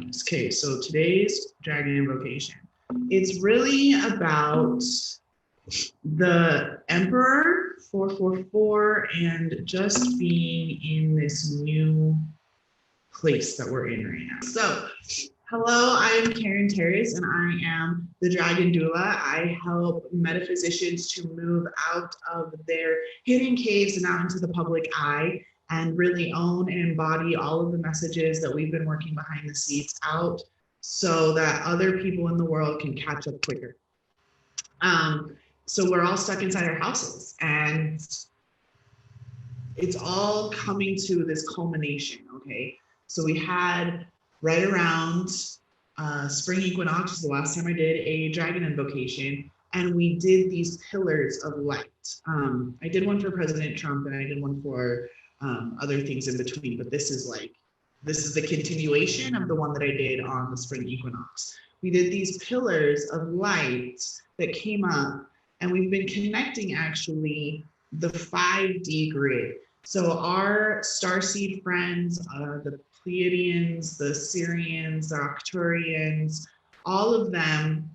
Okay, so today's Dragon Invocation. It's really about the Emperor 444 and just being in this new place that we're in right now. So, hello, I am Karen Terrace and I am the Dragon Doula. I help metaphysicians to move out of their hidden caves and out into the public eye and really own and embody all of the messages that we've been working behind the scenes out so that other people in the world can catch up quicker. So we're all stuck inside our houses and it's all coming to this culmination, okay? So we had right around spring equinox was the last time I did a Dragon Invocation, and we did these pillars of light. I did one for President Trump and I did one for other things in between, but this is the continuation of the one that I did on the spring equinox. We did these pillars of light that came up, and we've been connecting actually the 5D grid. So our starseed friends, the Pleiadians, the Sirians, the Arcturians, all of them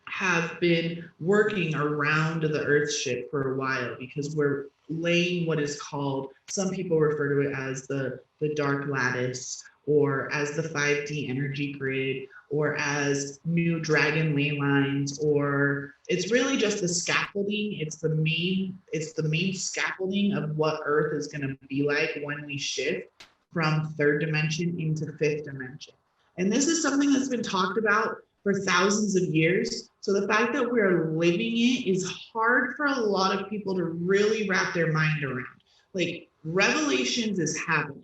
have been working around the Earthship for a while because we're laying what is called, some people refer to it as the dark lattice, or as the 5D energy grid, or as new dragon ley lines, or it's really just the scaffolding. It's the main scaffolding of what Earth is going to be like when we shift from third dimension into fifth dimension. And this is something that's been talked about for thousands of years. So the fact that we're living it is hard for a lot of people to really wrap their mind around. Like, Revelations is happening.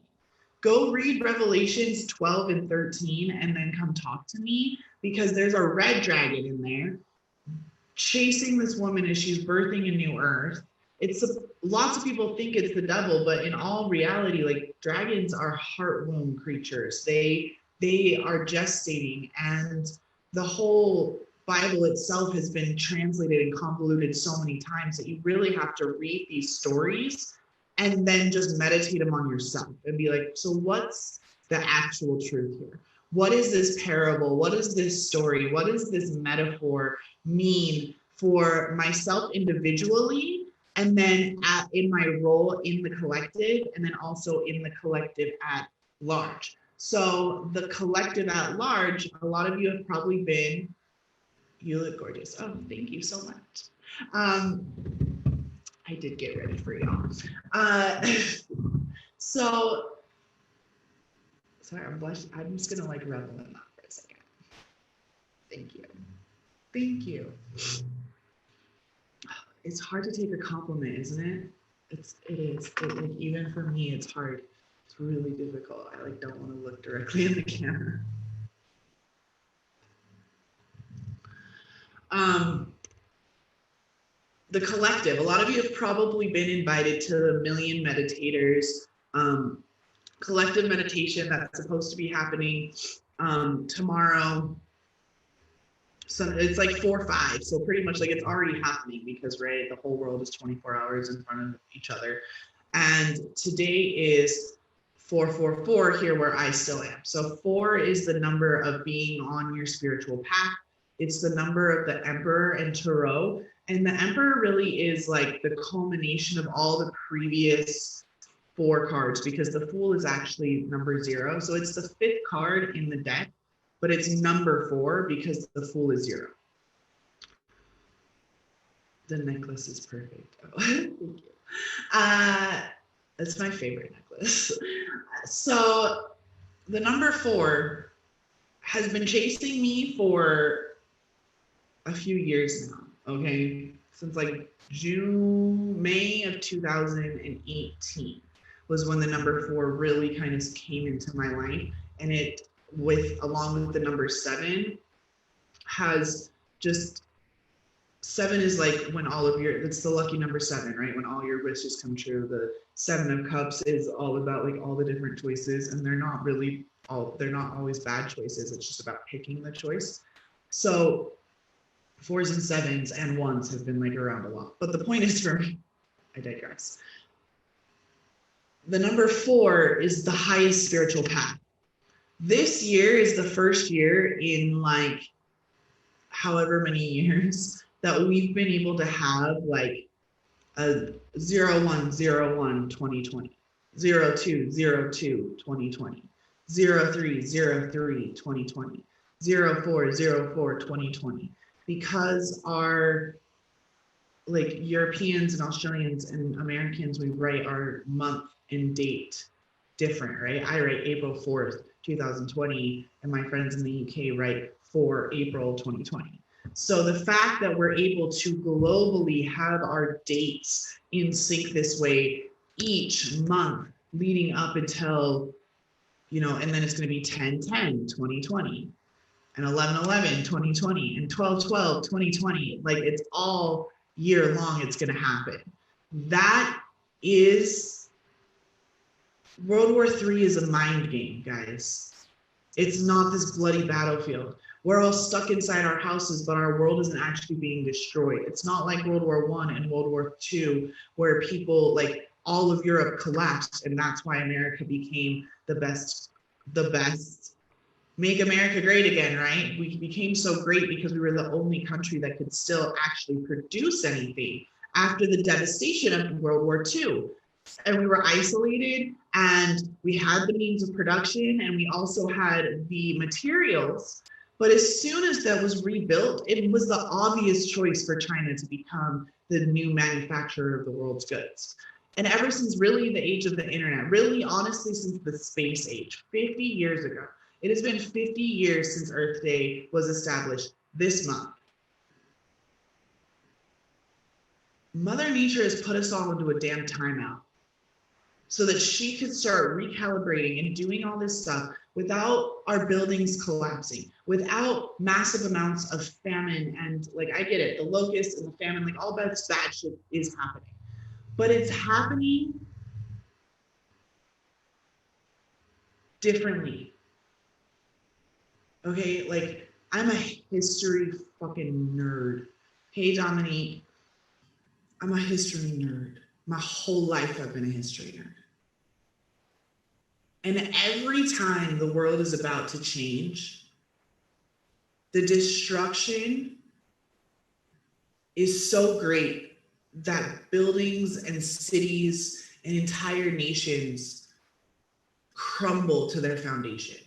Go read Revelations 12 and 13 and then come talk to me, because there's a red dragon in there chasing this woman as she's birthing a new earth. Lots of people think it's the devil, but in all reality, like, dragons are heart womb creatures. They are gestating, and the whole Bible itself has been translated and convoluted so many times that you really have to read these stories and then just meditate them on yourself and be like, so what's the actual truth here? What is this parable? What is this story? What does this metaphor mean for myself individually, and then in my role in the collective, and then also in the collective at large? So the collective at large, a lot of you have probably been, you look gorgeous. Oh, thank you so much. I did get ready for y'all. So, sorry, I'm blushing. I'm just gonna revel in that for a second. Thank you. Thank you. It's hard to take a compliment, isn't it? It is. Even for me, it's hard. It's really difficult. I don't want to look directly in the camera. The collective, a lot of you have probably been invited to the Million Meditators collective meditation that's supposed to be happening tomorrow. So it's 4-5, so pretty much it's already happening, because the whole world is 24 hours in front of each other. And today is 444 here where I still am. So 4 is the number of being on your spiritual path. It's the number of the Emperor and Tarot. And the Emperor really is the culmination of all the previous 4 cards, because the Fool is actually number 0. So it's the 5th card in the deck, but it's number 4 because the Fool is 0. The necklace is perfect. Oh, thank you. That's my favorite necklace. So the number 4 has been chasing me for a few years now, okay? Since May of 2018 was when the number 4 really kind of came into my life. And it, along with the number 7, has just, 7 is when all of it's the lucky number 7, right? When all your wishes come true. The 7 of Cups is all about all the different choices, and they're not always bad choices. It's just about picking the choice. So 4s and 7s and 1s have been around a lot. But the point is, for me, I digress. The number 4 is the highest spiritual path. This year is the first year in like however many years that we've been able to have like a 0101 2020, 0202 2020, 0303 2020, 0404 2020, because our like Europeans and Australians and Americans, we write our month and date different, right? I write April 4th, 2020, and my friends in the UK write for April 2020. So the fact that we're able to globally have our dates in sync this way each month leading up until, you know, and then it's going to be 10/10, 2020, and 11/11, 2020, and 12/12, 2020. Like it's all year long, it's going to happen. That is, World War III is a mind game, guys. It's not this bloody battlefield. We're all stuck inside our houses, but our world isn't actually being destroyed. It's not like World War I and World War II, where people, like all of Europe collapsed, and that's why America became the best. Make America great again, right? We became so great because we were the only country that could still actually produce anything after the devastation of World War II. And we were isolated, and we had the means of production, and we also had the materials. But as soon as that was rebuilt, it was the obvious choice for China to become the new manufacturer of the world's goods. And ever since really the age of the internet, really honestly since the space age, 50 years ago, it has been 50 years since Earth Day was established this month. Mother Nature has put us all into a damn timeout so that she could start recalibrating and doing all this stuff without our buildings collapsing, without massive amounts of famine. And like, I get it, the locusts and the famine, like all that bad shit is happening. But it's happening differently. Okay, like I'm a history fucking nerd. Hey, Dominique, I'm a history nerd. My whole life I've been a history nerd. And every time the world is about to change, the destruction is so great that buildings and cities and entire nations crumble to their foundation.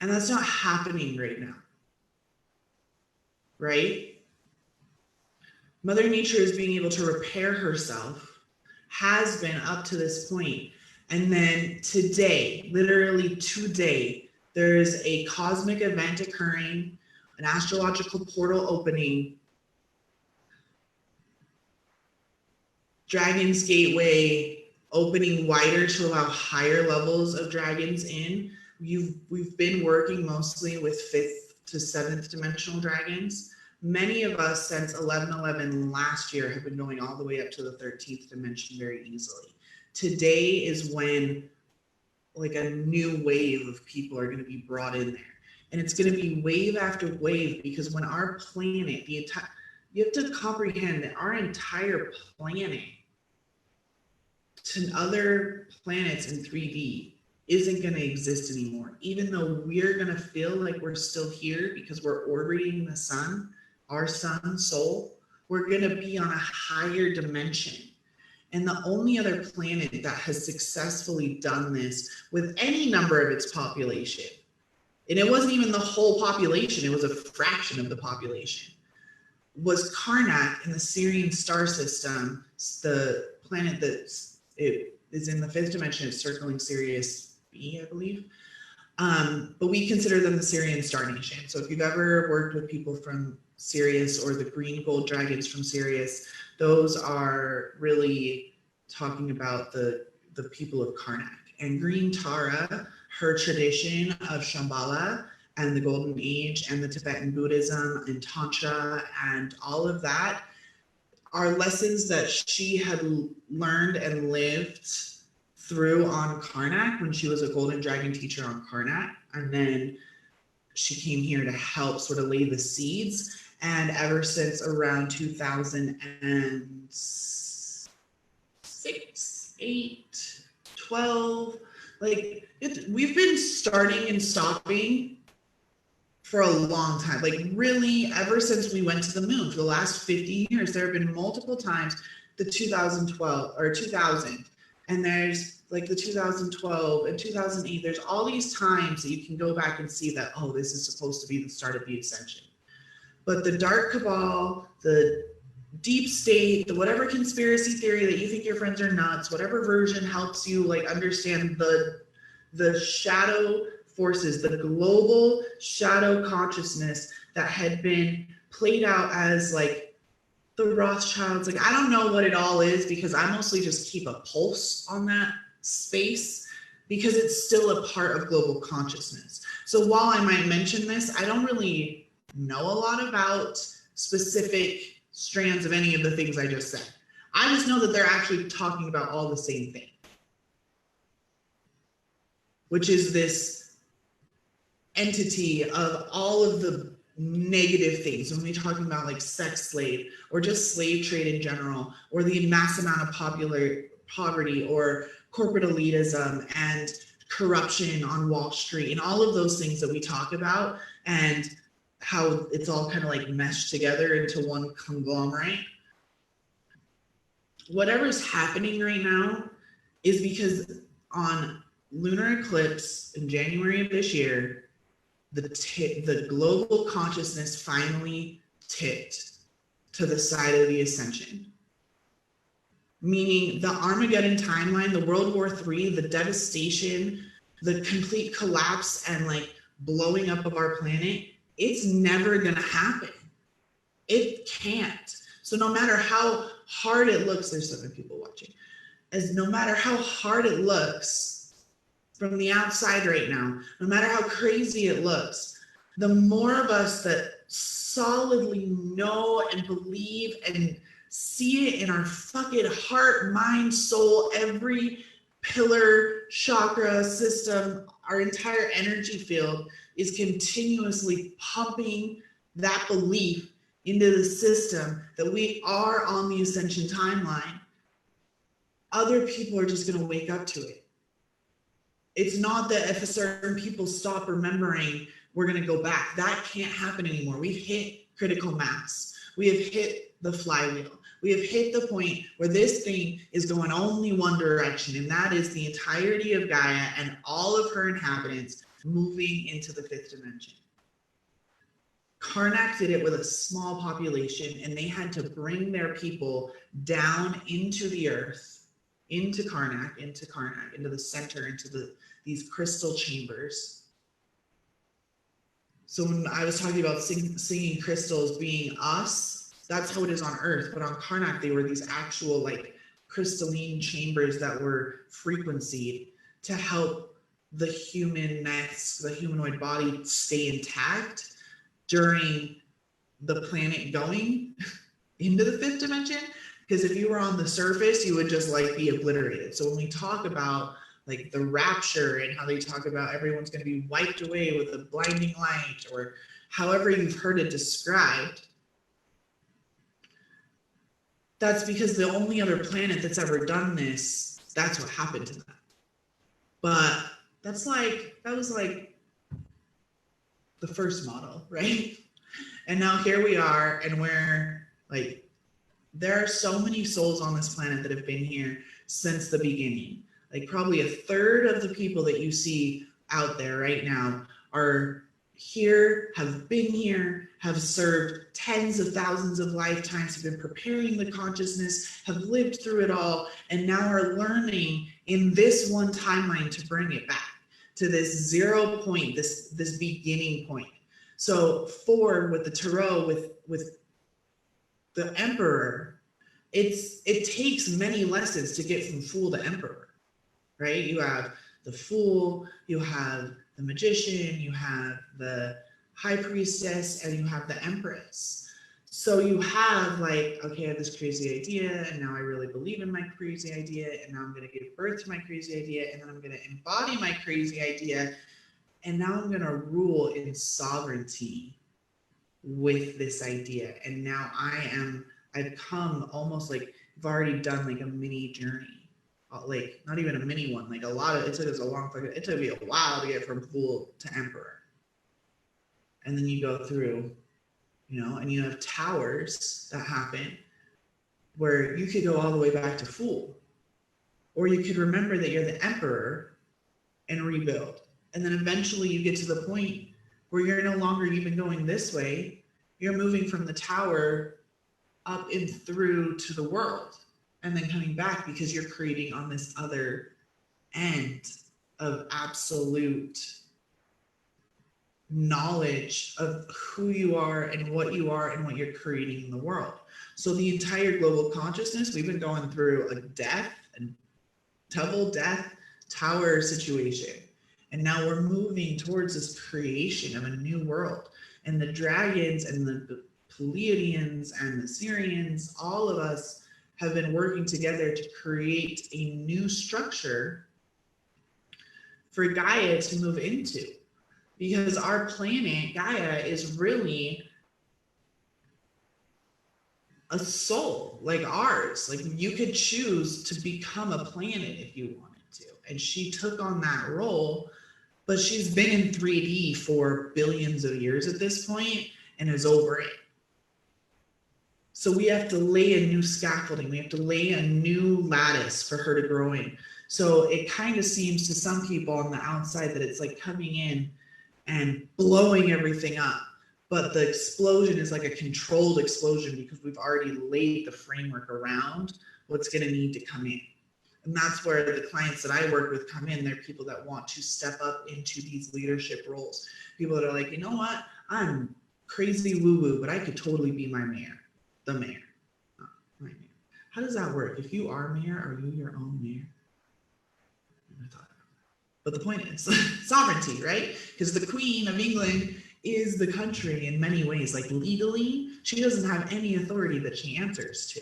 And that's not happening right now, right? Mother Nature is being able to repair herself, has been up to this point. And then today, literally today, there's a cosmic event occurring, an astrological portal opening, Dragon's Gateway opening wider to allow higher levels of dragons in. We've been working mostly with 5th to 7th dimensional dragons. Many of us since 11/11 last year have been going all the way up to the 13th dimension very easily. Today is when like a new wave of people are going to be brought in there. And it's going to be wave after wave, because when our planet, you have to comprehend that our entire planet to other planets in 3D isn't going to exist anymore, even though we're going to feel like we're still here because we're orbiting the sun, our sun, soul. We're going to be on a higher dimension. And the only other planet that has successfully done this with any number of its population, and it wasn't even the whole population, it was a fraction of the population, was Karnak in the Sirian star system, the planet that it is in the 5th dimension, it's circling Sirius B, I believe. But we consider them the Sirian star nation. So if you've ever worked with people from Sirius or the green gold dragons from Sirius, those are really talking about the people of Karnak. And Green Tara, her tradition of Shambhala and the Golden Age and the Tibetan Buddhism and Tantra and all of that are lessons that she had learned and lived through on Karnak when she was a golden dragon teacher on Karnak. And then she came here to help sort of lay the seeds. And ever since around 2006, 8, 12, Like we've been starting and stopping for a long time. Like really, ever since we went to the moon for the last 50 years, there have been multiple times, the 2012 or 2000, and there's like the 2012 and 2008. There's all these times that you can go back and see that, oh, this is supposed to be the start of the ascension. But the dark cabal, the deep state, the whatever conspiracy theory that you think your friends are nuts, whatever version helps you like understand the shadow forces, the global shadow consciousness that had been played out as like the Rothschilds. Like I don't know what it all is because I mostly just keep a pulse on that space because it's still a part of global consciousness. So while I might mention this, I don't really know a lot about specific strands of any of the things I just said. I just know that they're actually talking about all the same thing, which is this entity of all of the negative things. When we're talking about like sex slave or just slave trade in general, or the mass amount of poverty or corporate elitism and corruption on Wall Street and all of those things that we talk about, and how it's all kind of like meshed together into one conglomerate. Whatever's happening right now is because on lunar eclipse in January of this year, the global consciousness finally tipped to the side of the ascension. Meaning the Armageddon timeline, the World War III, the devastation, the complete collapse and like blowing up of our planet, it's never gonna happen. It can't. So no matter how hard it looks, there's 7 people watching, as no matter how hard it looks from the outside right now, no matter how crazy it looks, the more of us that solidly know and believe and see it in our fucking heart, mind, soul, every pillar, chakra, system, our entire energy field is continuously pumping that belief into the system that we are on the ascension timeline, other people are just going to wake up to it. It's not that if a certain people stop remembering, we're going to go back. That can't happen anymore. We've hit critical mass. We have hit the flywheel. We have hit the point where this thing is going only one direction, and that is the entirety of Gaia and all of her inhabitants moving into the 5th dimension. Karnak did it with a small population, and they had to bring their people down into the earth, into Karnak, into the center, into these crystal chambers. So when I was talking about singing crystals being us, that's how it is on Earth. But on Karnak, they were these actual like crystalline chambers that were frequencied to help the humanoid body stay intact during the planet going into the 5th dimension. Because if you were on the surface, you would just like be obliterated. So when we talk about like the rapture and how they talk about everyone's going to be wiped away with a blinding light, or however you've heard it described, that's because the only other planet that's ever done this, that's what happened to them. But that was like the first model, right? And now here we are, and we're like, there are so many souls on this planet that have been here since the beginning. Like probably a third of the people that you see out there right now are here, have been here, have served tens of thousands of lifetimes, have been preparing the consciousness, have lived through it all, and now are learning in this one timeline to bring it back to this 0 point, this beginning point. So with the Tarot, with the Emperor, it takes many lessons to get from Fool to Emperor, right? You have the Fool, you have the Magician, you have the High Priestess, and you have the Empress. So you have like, okay, I have this crazy idea, and now I really believe in my crazy idea, and now I'm going to give birth to my crazy idea, and then I'm going to embody my crazy idea, and now I'm going to rule in sovereignty with this idea. And now I've come almost like I've already done like a mini journey like not even a mini one, like a lot of, it took us a long fucking, it took me a while to get from fool to emperor. And then you go through, you know, and you have towers that happen where you could go all the way back to fool, or you could remember that you're the emperor and rebuild. And then eventually you get to the point where you're no longer even going this way. You're moving from the tower up and through to the world and then coming back because you're creating on this other end of absolute knowledge of who you are and what you're creating in the world. So the entire global consciousness, we've been going through a death and double death tower situation. And now we're moving towards this creation of a new world. And the dragons and the Pleiadians and the Syrians, all of us have been working together to create a new structure for Gaia to move into. Because our planet, Gaia, is really a soul like ours. Like you could choose to become a planet if you wanted to. And she took on that role, but she's been in 3D for billions of years at this point and is over it. So we have to lay a new scaffolding. We have to lay a new lattice for her to grow in. So it kind of seems to some people on the outside that it's like coming in and blowing everything up. But the explosion is like a controlled explosion because we've already laid the framework around what's going to need to come in. And that's where the clients that I work with come in. They're people that want to step up into these leadership roles. People that are like, you know what? I'm crazy woo-woo, but I could totally be my mayor. The mayor. Oh, my mayor. How does that work? If you are mayor, are you your own mayor? I thought about that. But the point is sovereignty, right? Because the Queen of England is the country in many ways. Like legally, she doesn't have any authority that she answers to.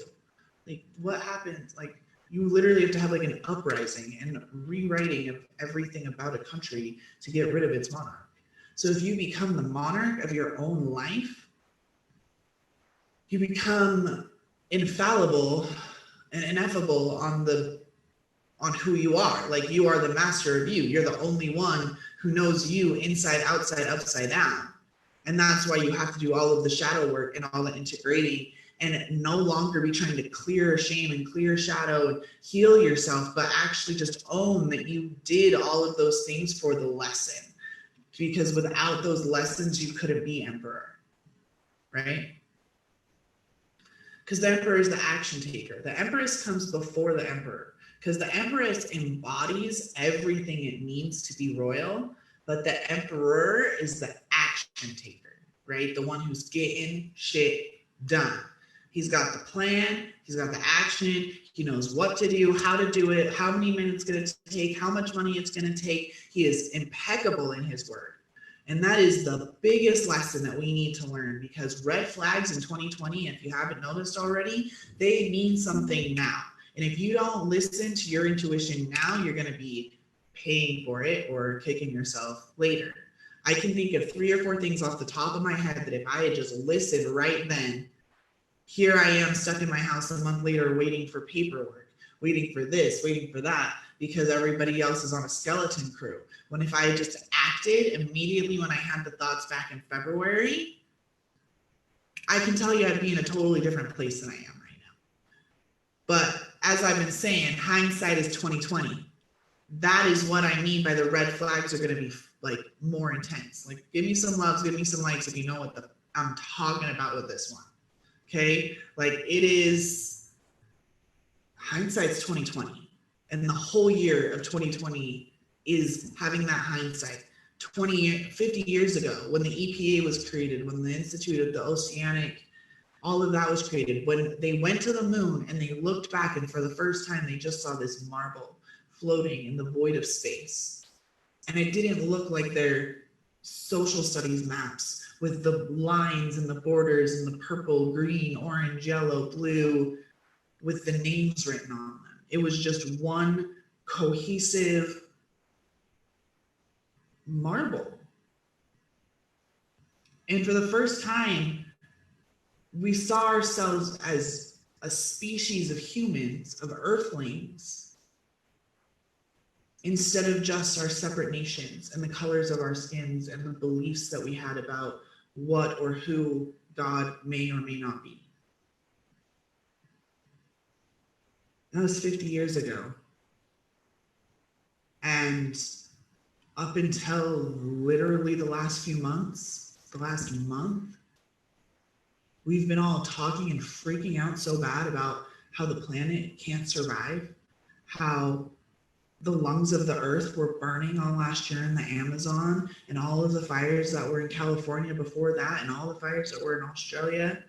Like what happens? Like you literally have to have like an uprising and rewriting of everything about a country to get rid of its monarch. So if you become the monarch of your own life, you become infallible and ineffable on who you are. Like you are the master of you. You're the only one who knows you inside, outside, upside down. And that's why you have to do all of the shadow work and all the integrating and no longer be trying to clear shame and clear shadow and heal yourself, but actually just own that you did all of those things for the lesson. Because without those lessons, you couldn't be emperor, right? Because the emperor is the action taker. The empress comes before the emperor because the empress embodies everything it means to be royal, but the emperor is the action taker, right? The one who's getting shit done. He's got the plan, he's got the action, he knows what to do, how to do it, how many minutes it's going to take, how much money it's going to take. He is impeccable in his word. And that is the biggest lesson that we need to learn, because red flags in 2020, if you haven't noticed already, they mean something now. And if you don't listen to your intuition now, you're going to be paying for it or kicking yourself later. I can think of 3 or 4 things off the top of my head that if I had just listened right then, here I am stuck in my house a month later waiting for paperwork, waiting for this, waiting for that, because everybody else is on a skeleton crew. When if I had just acted immediately when I had the thoughts back in February, I can tell you I'd be in a totally different place than I am right now. But as I've been saying, hindsight is 2020. That is what I mean by the red flags are going to be like more intense. Like give me some loves, give me some likes if you know what I'm talking about with this one. Okay, like it is hindsight's 2020, and the whole year of 2020 is having that hindsight. 50 years ago, when the EPA was created, when the Institute of the Oceanic, all of that was created, when they went to the moon and they looked back, and for the first time they just saw this marble floating in the void of space, and it didn't look like their social studies maps with the lines and the borders and the purple, green, orange, yellow, blue, with the names written on them. It was just one cohesive marble. And for the first time, we saw ourselves as a species of humans, of earthlings, instead of just our separate nations and the colors of our skins and the beliefs that we had about what or who God may or may not be. That was 50 years ago. And up until literally the last few months, the last month, we've been all talking and freaking out so bad about how the planet can't survive, how the lungs of the earth were burning all last year in the Amazon, and all of the fires that were in California before that, and all the fires that were in Australia,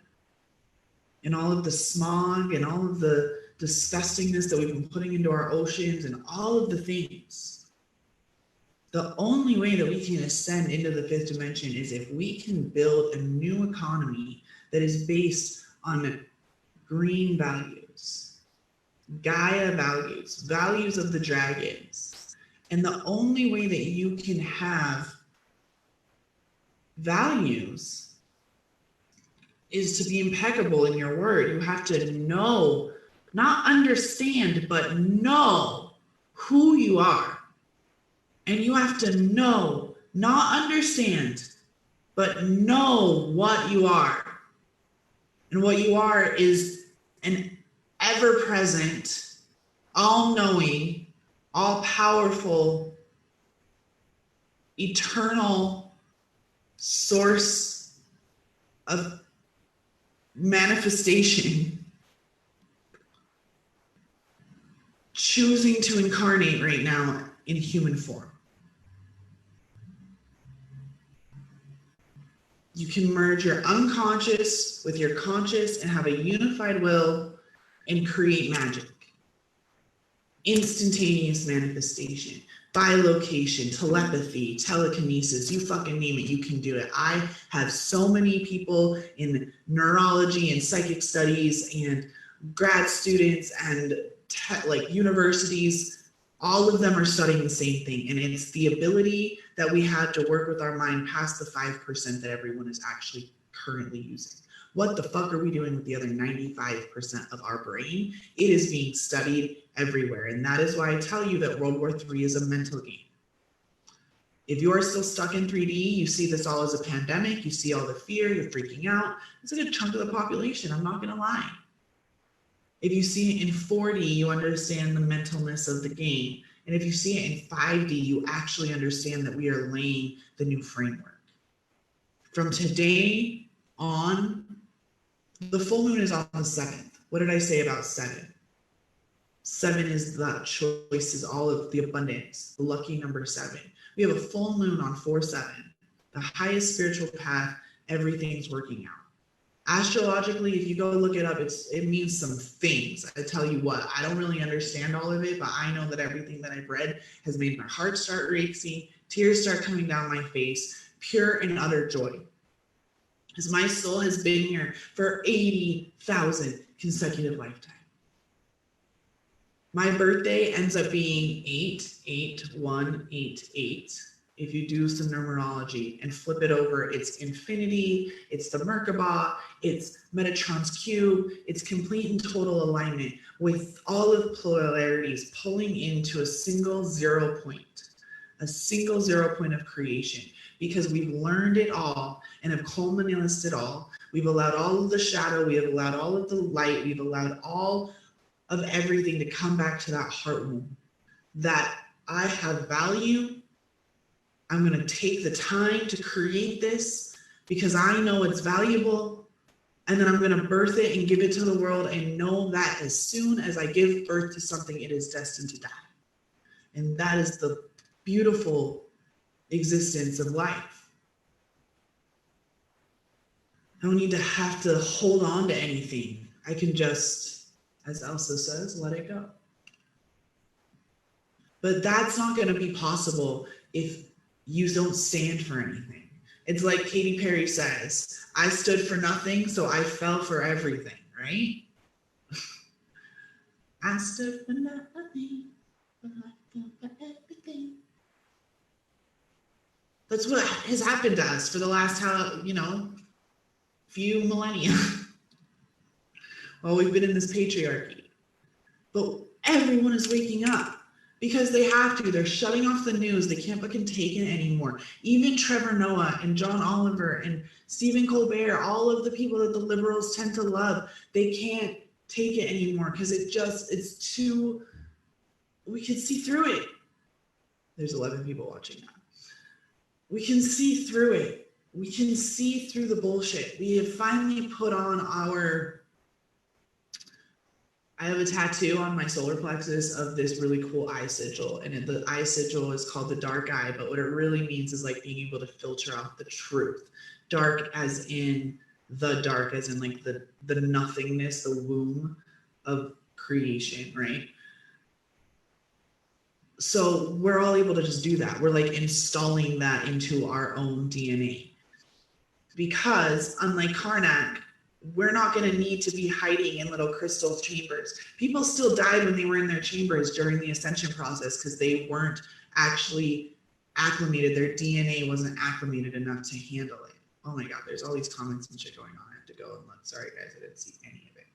and all of the smog, and all of the disgustingness that we've been putting into our oceans, and all of the things. The only way that we can ascend into the fifth dimension is if we can build a new economy that is based on green values, Gaia values, values of the dragons. And the only way that you can have values is to be impeccable in your word. You have to know, not understand, but know who you are. And you have to know, not understand, but know what you are. And what you are is an ever-present, all-knowing, all-powerful, eternal source of manifestation choosing to incarnate right now in human form. You can merge your unconscious with your conscious and have a unified will and create magic. Instantaneous manifestation, bilocation, telepathy, telekinesis, you fucking name it, you can do it. I have so many people in neurology and psychic studies and grad students and universities. All of them are studying the same thing, and it's the ability that we have to work with our mind past the 5% that everyone is actually currently using. What the fuck are we doing with the other 95% of our brain? It is being studied everywhere, and that is why I tell you that World War III is a mental game. If you are still stuck in 3D, you see this all as a pandemic, you see all the fear, you're freaking out. It's a good chunk of the population, I'm not gonna lie. If you see it in 4D, you understand the mentalness of the game. And if you see it in 5D, you actually understand that we are laying the new framework. From today on, the full moon is on the 7th. What did I say about 7? 7 is the choice, is all of the abundance, the lucky number 7. We have a full moon on 4/7, the highest spiritual path, everything's working out. Astrologically, if you go look it up, it means some things. I tell you what, I don't really understand all of it, but I know that everything that I've read has made my heart start racing, tears start coming down my face, pure and utter joy. Because my soul has been here for 80,000 consecutive lifetimes. My birthday ends up being 88188. If you do some numerology and flip it over, it's infinity, it's the Merkaba, it's Metatron's cube, it's complete and total alignment with all of polarities pulling into a single 0 point, a single 0 point of creation, because we've learned it all and have culminated it all. We've allowed all of the shadow, we have allowed all of the light, we've allowed all of everything to come back to that heart womb, that I have value. I'm going to take the time to create this because I know it's valuable, and then I'm going to birth it and give it to the world and know that as soon as I give birth to something, it is destined to die. And that is the beautiful existence of life. I don't need to have to hold on to anything. I can just, as Elsa says, let it go. But that's not going to be possible if you don't stand for anything. It's like Katy Perry says, I stood for nothing, so I fell for everything, right? I stood for nothing, but I fell for everything. That's what has happened to us for the last, few millennia. Well, we've been in this patriarchy. But everyone is waking up because they have to. They're shutting off the news. They can't fucking take it anymore. Even Trevor Noah and John Oliver and Stephen Colbert, all of the people that the liberals tend to love, they can't take it anymore because it's too, we can see through it. There's 11 people watching now. We can see through it. We can see through the bullshit. We have finally put on I have a tattoo on my solar plexus of this really cool eye sigil, and the eye sigil is called the dark eye, but what it really means is like being able to filter out the truth. Dark as in the dark, as in like the nothingness, the womb of creation, right? So we're all able to just do that. We're like installing that into our own DNA. Because unlike Karnak, we're not going to need to be hiding in little crystal chambers. People still died when they were in their chambers during the ascension process because they weren't actually acclimated. Their DNA wasn't acclimated enough to handle it. Oh my God, there's all these comments and shit going on. I have to go and look. Sorry guys, I didn't see any of it.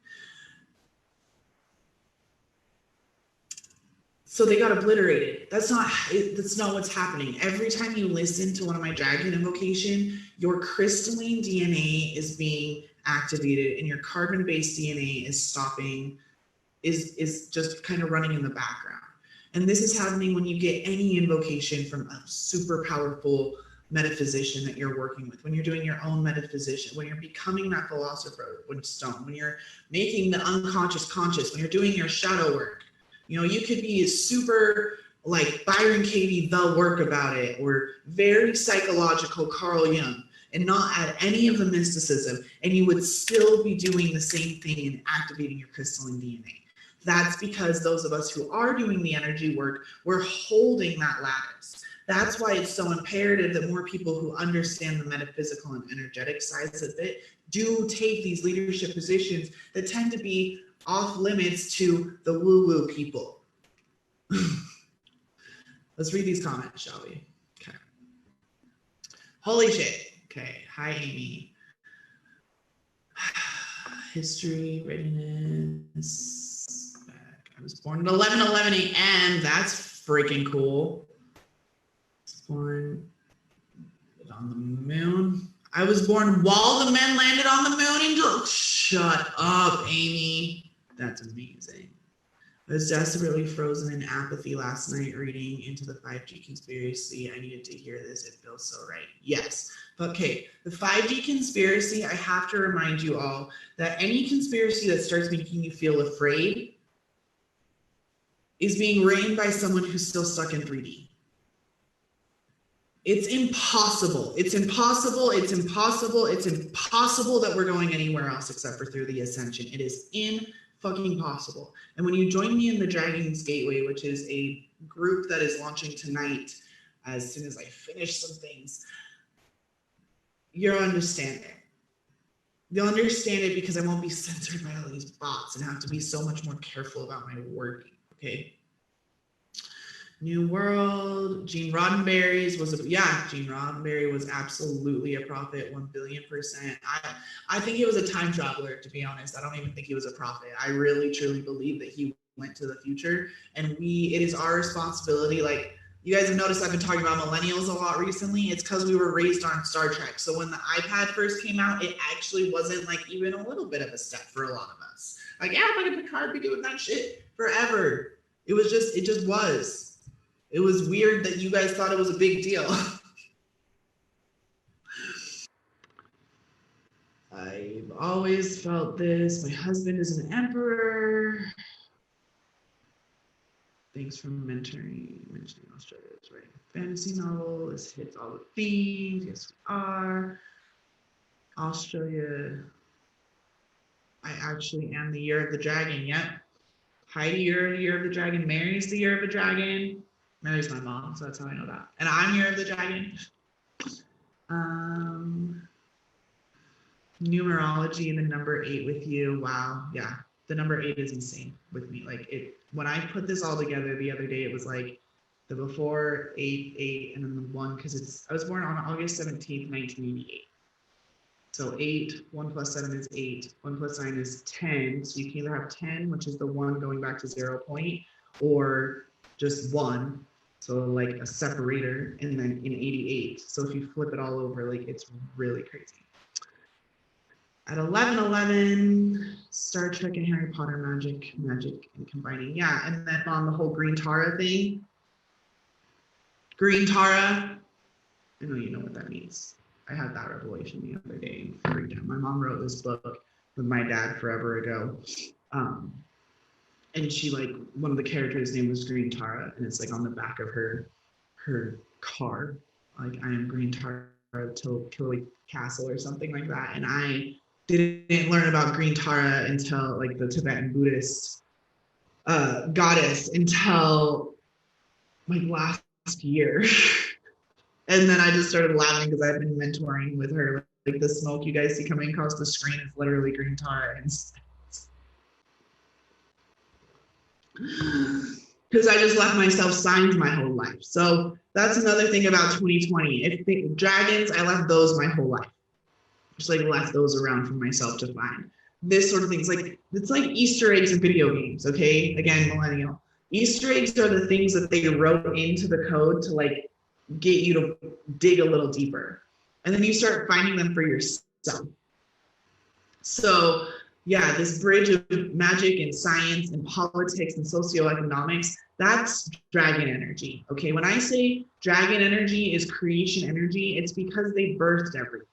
So they got obliterated. That's not what's happening. Every time you listen to one of my Dragon Invocation, your crystalline DNA is being activated and your carbon-based DNA is stopping, is just kind of running in the background. And this is happening when you get any invocation from a super powerful metaphysician that you're working with, when you're doing your own metaphysician, when you're becoming that philosopher with stone, when you're making the unconscious conscious, when you're doing your shadow work. You know, you could be super like Byron Katie, the work about it, or very psychological Carl Jung, and not add any of the mysticism, and you would still be doing the same thing and activating your crystalline DNA. That's because those of us who are doing the energy work, we're holding that lattice. That's why it's so imperative that more people who understand the metaphysical and energetic sides of it do take these leadership positions that tend to be off limits to the woo-woo people. Let's read these comments, shall we? Okay. Holy shit. Okay. Hi, Amy. History, readiness. I was born at 11:11 a.m. That's freaking cool. Born on the moon. I was born while the men landed on the moon. Shut up, Amy. That's amazing. I was desperately frozen in apathy last night reading into the 5G conspiracy. I needed to hear this. It feels so right. Yes. Okay. The 5G conspiracy, I have to remind you all that any conspiracy that starts making you feel afraid is being written by someone who's still stuck in 3D. It's impossible. It's impossible. It's impossible. It's impossible that we're going anywhere else except for through the Ascension. It is fucking possible. And when you join me in the Dragon's Gateway, which is a group that is launching tonight, as soon as I finish some things, you'll understand it. You'll understand it because I won't be censored by all these bots and have to be so much more careful about my wording. Okay. New World, Gene Roddenberry's was Gene Roddenberry was absolutely a prophet, 1,000,000,000%. I think he was a time traveler, to be honest. I don't even think he was a prophet. I really truly believe that he went to the future, and it is our responsibility. Like, you guys have noticed I've been talking about millennials a lot recently. It's because we were raised on Star Trek. So when the iPad first came out, it actually wasn't like even a little bit of a step for a lot of us. Like, yeah, I'm like, Picard be doing that shit forever. It just was. It was weird that you guys thought it was a big deal. I've always felt this. My husband is an emperor. Thanks for mentioning Australia. It's writing a fantasy novel. This hits all the themes. Yes, we are. Australia. I actually am the year of the dragon. Yep. Heidi, you're the year of the dragon. Mary's the year of the dragon. Mary's my mom, so that's how I know that. And I'm year of the dragon. Numerology and the number 8 with you. Wow. Yeah. The number 8 is insane with me. Like, when I put this all together the other day, it was like the before 8, and then the 1, because I was born on August 17th, 1988. So 8, 1 plus 7 is 8, 1 plus 9 is 10. So you can either have 10, which is the 1 going back to 0 point, or just one. So like a separator, and then in 88. So if you flip it all over, like it's really crazy. At 11:11, Star Trek and Harry Potter magic and combining. Yeah, and then on the whole Green Tara thing. Green Tara, I know you know what that means. I had that revelation the other day. Freaked out. My mom wrote this book with my dad forever ago. And she, like, one of the characters' name was Green Tara, and it's like on the back of her car, like, I am Green Tara Killy Castle or something like that. And I didn't learn about Green Tara until, like, the Tibetan Buddhist goddess until like last year. And then I just started laughing because I've been mentoring with her. Like the smoke you guys see coming across the screen is literally Green Tara. Because I just left myself signs my whole life. So that's another thing about 2020. If dragons, I left those my whole life. Just like left those around for myself to find. This sort of things, like it's like Easter eggs in video games, okay? Again, millennial. Easter eggs are the things that they wrote into the code to like get you to dig a little deeper. And then you start finding them for yourself. So yeah, this bridge of magic and science and politics and socioeconomics, that's dragon energy, okay? When I say dragon energy is creation energy, it's because they birthed everything.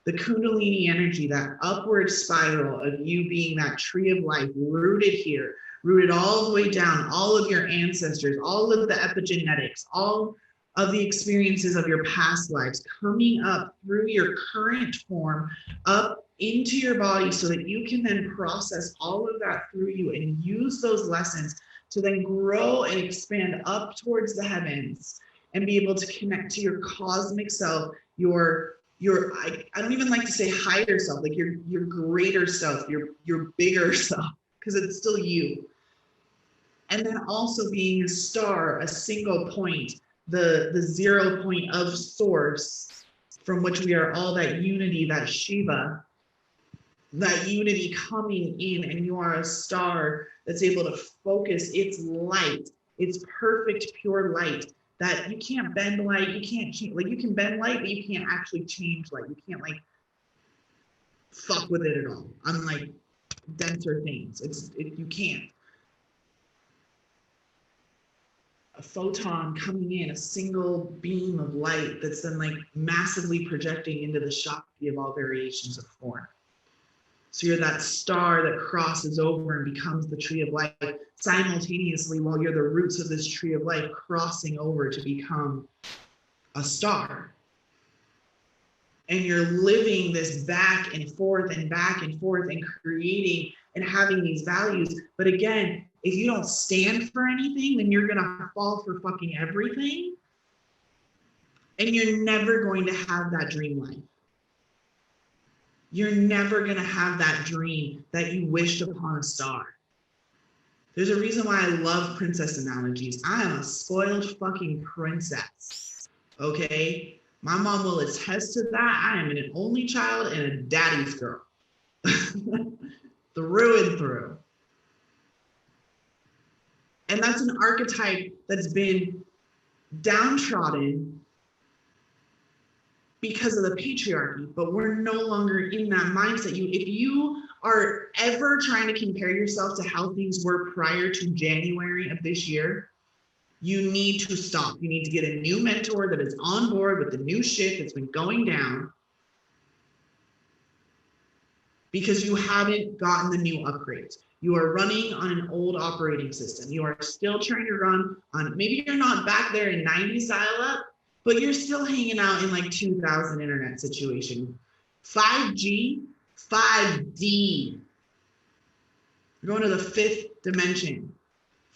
The Kundalini energy, that upward spiral of you being that tree of life, rooted here, rooted all the way down, all of your ancestors, all of the epigenetics, all of the experiences of your past lives coming up through your current form, up into your body so that you can then process all of that through you and use those lessons to then grow and expand up towards the heavens and be able to connect to your cosmic self, I don't even like to say higher self, like your greater self, your bigger self, because it's still you. And then also being a star, a single point, the 0 point of source from which we are all that unity, that Shiva, that unity coming in, and you are a star that's able to focus its light, its perfect pure light, that you can't bend light, you can't change, like you can bend light, but you can't actually change light. You can't like fuck with it at all. Unlike denser things, you can't. A photon coming in, a single beam of light that's then like massively projecting into the Shakti of all variations of form. So you're that star that crosses over and becomes the tree of life simultaneously while you're the roots of this tree of life crossing over to become a star. And you're living this back and forth and creating and having these values. But again, if you don't stand for anything, then you're gonna fall for fucking everything. And you're never going to have that dream life. You're never going to have that dream that you wished upon a star. There's a reason why I love princess analogies. I am a spoiled fucking princess, okay? My mom will attest to that. I am an only child and a daddy's girl. Through and through. And that's an archetype that's been downtrodden because of the patriarchy, but we're no longer in that mindset. If you are ever trying to compare yourself to how things were prior to January of this year, you need to stop. You need to get a new mentor that is on board with the new shit that's been going down, because you haven't gotten the new upgrades. You are running on an old operating system. You are still trying to run on, maybe you're not back there in 90s dial-up, but you're still hanging out in like 2000 internet situation. 5G, 5D. You're going to the 5th dimension.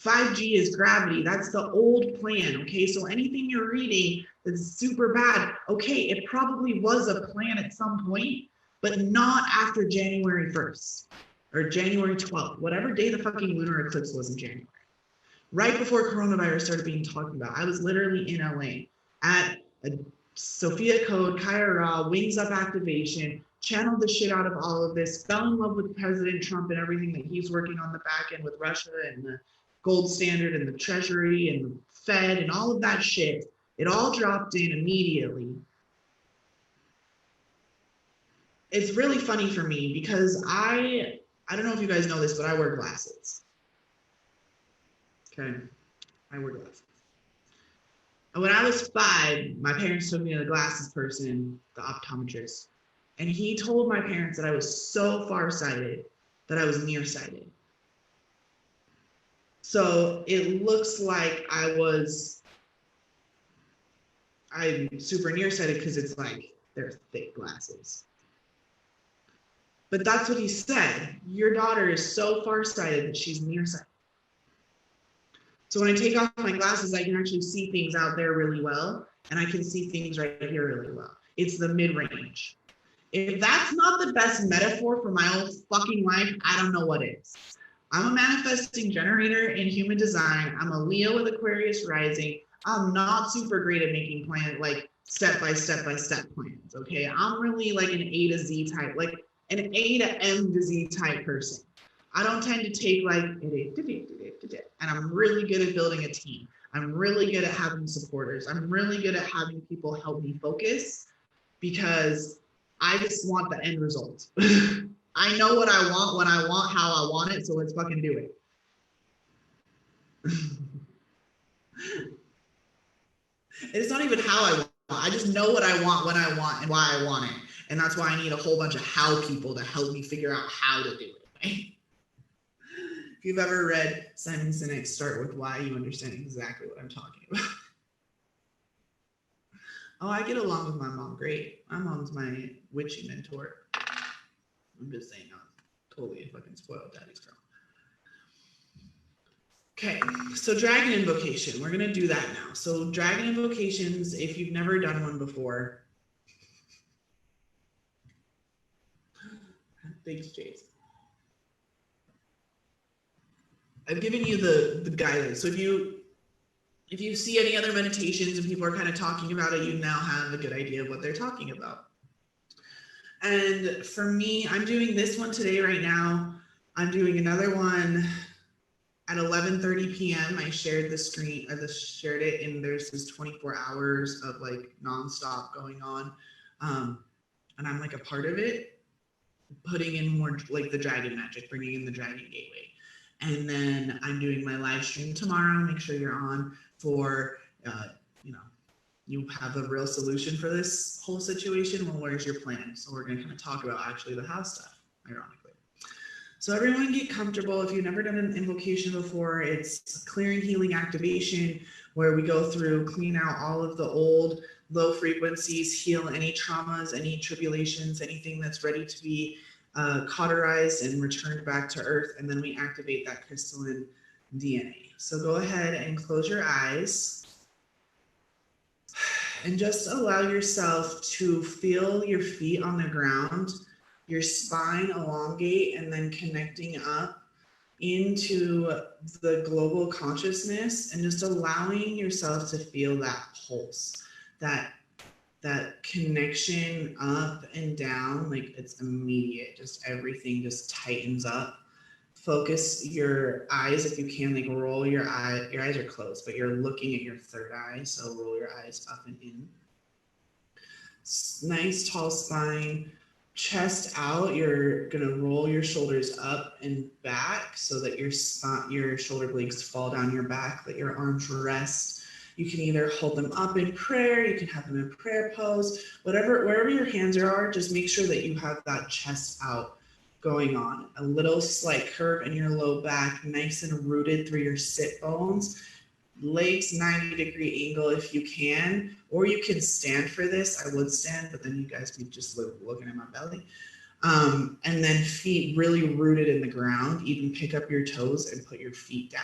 5G is gravity. That's the old plan, okay? So anything you're reading that's super bad, okay, it probably was a plan at some point, but not after January 1st or January 12th, whatever day the fucking lunar eclipse was in January. Right before coronavirus started being talked about, I was literally in LA at a Sophia Code, Kaya Wings Up activation, channeled the shit out of all of this, fell in love with President Trump and everything that he's working on the back end with Russia and the gold standard and the treasury and the Fed and all of that shit, it all dropped in immediately. It's really funny for me because I don't know if you guys know this, but I wear glasses. Okay, I wear glasses. And when I was 5, my parents took me to the glasses person, the optometrist, and he told my parents that I was so farsighted that I was nearsighted. So it looks like I'm super nearsighted because it's like they're thick glasses. But that's what he said. Your daughter is so farsighted that she's nearsighted. So when I take off my glasses, I can actually see things out there really well, and I can see things right here really well. It's the mid-range. If that's not the best metaphor for my whole fucking life, I don't know what is. I'm a manifesting generator in human design. I'm a Leo with Aquarius rising. I'm not super great at making plans, like step by step plans, okay? I'm really like an A to Z type, like an A to M to Z type person. I don't tend to take like, and I'm really good at building a team. I'm really good at having supporters. I'm really good at having people help me focus because I just want the end result. I know what I want, when I want, how I want it, so let's fucking do it. It's not even how I want. I just know what I want, when I want, and why I want it. And that's why I need a whole bunch of how people to help me figure out how to do it. Right? If you've ever read Simon Sinek's Start With Why, you understand exactly what I'm talking about. Oh, I get along with my mom great. My mom's my witchy mentor. I'm just saying, I'm totally a fucking spoiled daddy's girl. Okay, so Dragon Invocation. We're going to do that now. So Dragon Invocations, if you've never done one before. Thanks, Jace. I've given you the guidance. So if you see any other meditations and people are kind of talking about it, you now have a good idea of what they're talking about. And for me, I'm doing this one today right now. I'm doing another one at 11:30 p.m. I shared the screen, I just shared it, and there's this 24 hours of like nonstop going on. And I'm like a part of it, putting in more like the dragon magic, bringing in the dragon gateway. And then I'm doing my live stream tomorrow. Make sure you're on for, you have a real solution for this whole situation. Well, where's your plan? So we're going to kind of talk about actually the house stuff, ironically. So everyone get comfortable. If you've never done an invocation before, it's clearing, healing, activation, where we go through, clean out all of the old low frequencies, heal any traumas, any tribulations, anything that's ready to be cauterized and returned back to earth, and then we activate that crystalline DNA. So go ahead and close your eyes and just allow yourself to feel your feet on the ground, your spine elongate, and then connecting up into the global consciousness, and just allowing yourself to feel that pulse, that connection up and down, like it's immediate, just everything just tightens up. Focus your eyes, if you can, like roll your eye. Your eyes are closed, but you're looking at your third eye, so roll your eyes up and in. Nice tall spine, chest out. You're gonna roll your shoulders up and back so that your shoulder blades fall down your back, let your arms rest. You can either hold them up in prayer, you can have them in prayer pose, wherever your hands are, just make sure that you have that chest out going on. A little slight curve in your low back, nice and rooted through your sit bones. Legs 90-degree angle if you can, or you can stand for this. I would stand, but then you guys be just looking at my belly. And then feet really rooted in the ground. Even pick up your toes and put your feet down.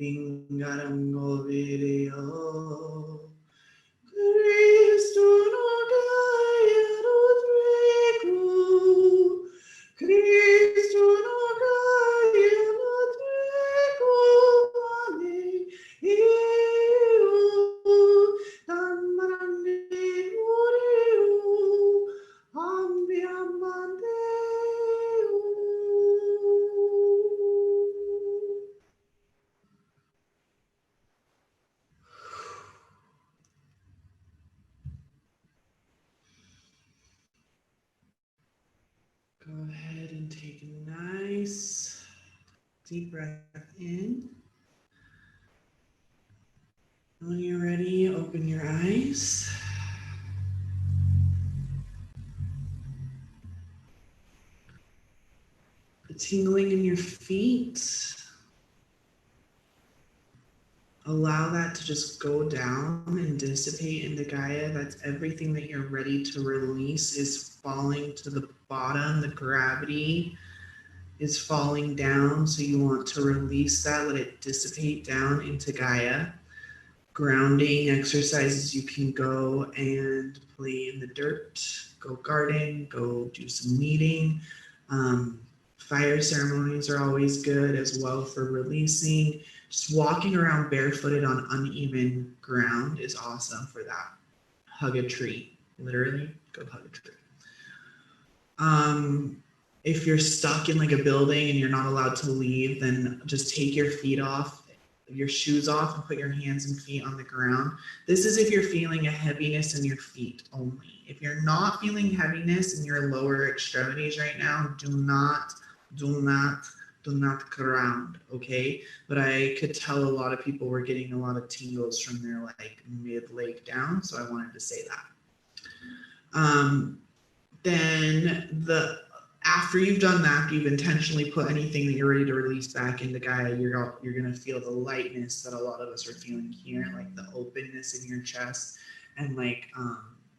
Bingarango video. Cristo no caia no treco. Cristo no caia no treco. Ale, eu, tamarande, moreu, ambe amandeu. Go ahead and take a nice deep breath in. When you're ready, open your eyes. The tingling in your feet. Allow that to just go down and dissipate into Gaia. That's everything that you're ready to release is falling to the bottom. The gravity is falling down. So you want to release that, let it dissipate down into Gaia. Grounding exercises, you can go and play in the dirt, go garden, go do some kneading. Fire ceremonies are always good as well for releasing. Just walking around barefooted on uneven ground is awesome for that. Hug a tree, literally go hug a tree. If you're stuck in like a building and you're not allowed to leave, then just take your feet off, your shoes off, and put your hands and feet on the ground. This is if you're feeling a heaviness in your feet only. If you're not feeling heaviness in your lower extremities right now, do not ground, okay? But I could tell a lot of people were getting a lot of tingles from their like mid-leg down, so I wanted to say that. Then after you've done that, you've intentionally put anything that you're ready to release back into Gaia, you're gonna feel the lightness that a lot of us are feeling here, like the openness in your chest, and like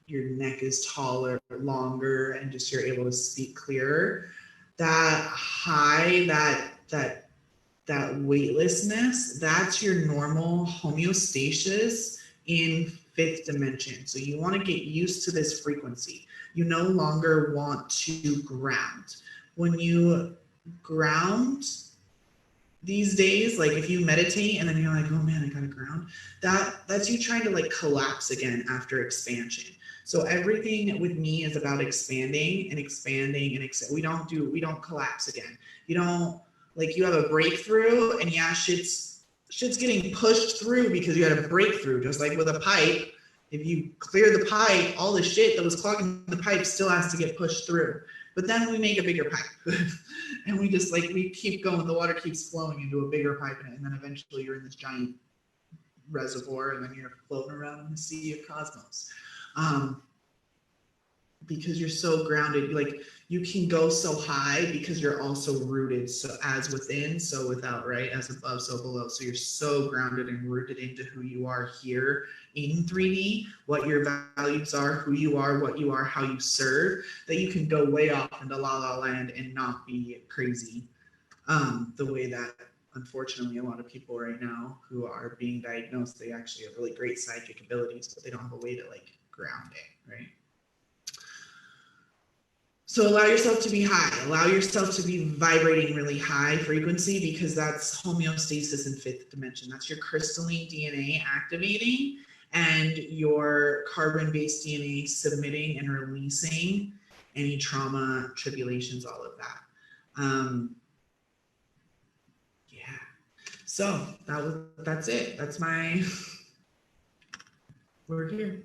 your neck is taller, longer, and just you're able to speak clearer. That high, that weightlessness, that's your normal homeostasis in fifth dimension. So you want to get used to this frequency. You no longer want to ground. When you ground these days, like if you meditate and then you're like, oh man, I gotta ground, that's you trying to like collapse again after expansion. So everything with me is about expanding and expanding and we don't collapse again. You don't, like, you have a breakthrough and yeah, shit's getting pushed through because you had a breakthrough. Just like with a pipe, if you clear the pipe, all the shit that was clogging the pipe still has to get pushed through. But then we make a bigger pipe and we just like, we keep going, the water keeps flowing into a bigger pipe, and then eventually you're in this giant reservoir and then you're floating around in the sea of cosmos. Because you're so grounded, like you can go so high because you're also rooted, so as within, so without, right? As above, so below. So you're so grounded and rooted into who you are here in 3D, what your values are, who you are, what you are, how you serve, that you can go way off into La La Land and not be crazy. The way that unfortunately a lot of people right now who are being diagnosed, they actually have really great psychic abilities, but they don't have a way to like ground it, right? So allow yourself to be high, allow yourself to be vibrating really high frequency, because that's homeostasis in fifth dimension. That's your crystalline DNA activating and your carbon-based DNA submitting and releasing any trauma, tribulations, all of that. Yeah, so that's it. That's my work here.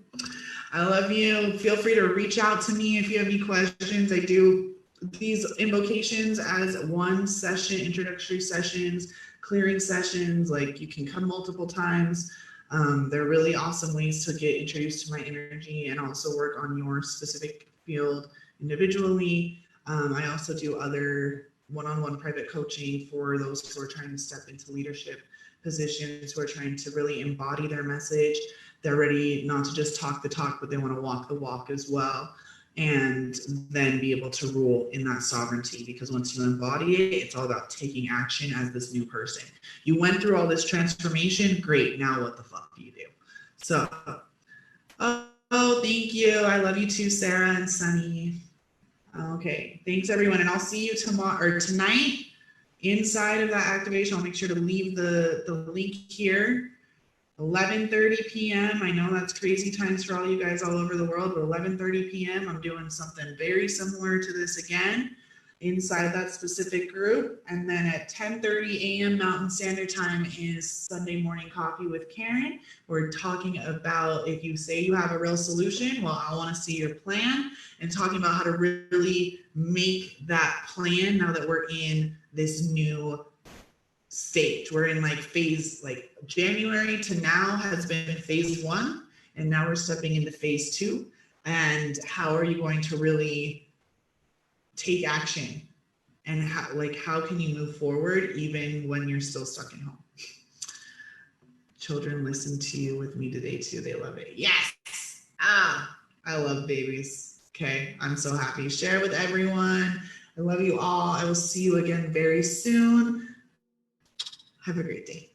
I love you. Feel free to reach out to me if you have any questions. I do these invocations as one session, introductory sessions, clearing sessions. Like you can come multiple times. They're really awesome ways to get introduced to my energy and also work on your specific field individually. I also do other one-on-one private coaching for those who are trying to step into leadership positions, who are trying to really embody their message. They're ready not to just talk the talk, but they want to walk the walk as well, and then be able to rule in that sovereignty. Because once you embody it, it's all about taking action as this new person. You went through all this transformation, great, now what the fuck do you do? So, oh, thank you. I love you too, Sarah and Sunny. Okay, thanks everyone, and I'll see you tomorrow or tonight inside of that activation. I'll make sure to leave the link here. 11:30 p.m. I know that's crazy times for all you guys all over the world, but 11:30 p.m. I'm doing something very similar to this again inside that specific group. And then at 10:30 a.m. Mountain Standard Time is Sunday Morning Coffee with Karen. We're talking about, if you say you have a real solution, well, I want to see your plan, and talking about how to really make that plan now that we're in this new stage. We're in like phase, like January to now has been phase 1, and now we're stepping into phase 2. And how are you going to really take action, and how can you move forward even when you're still stuck in home? Children listen to you with me today too. They love it. Yes. I love babies. Okay, I'm so happy. Share with everyone. I love you all. I will see you again very soon. Have a great day.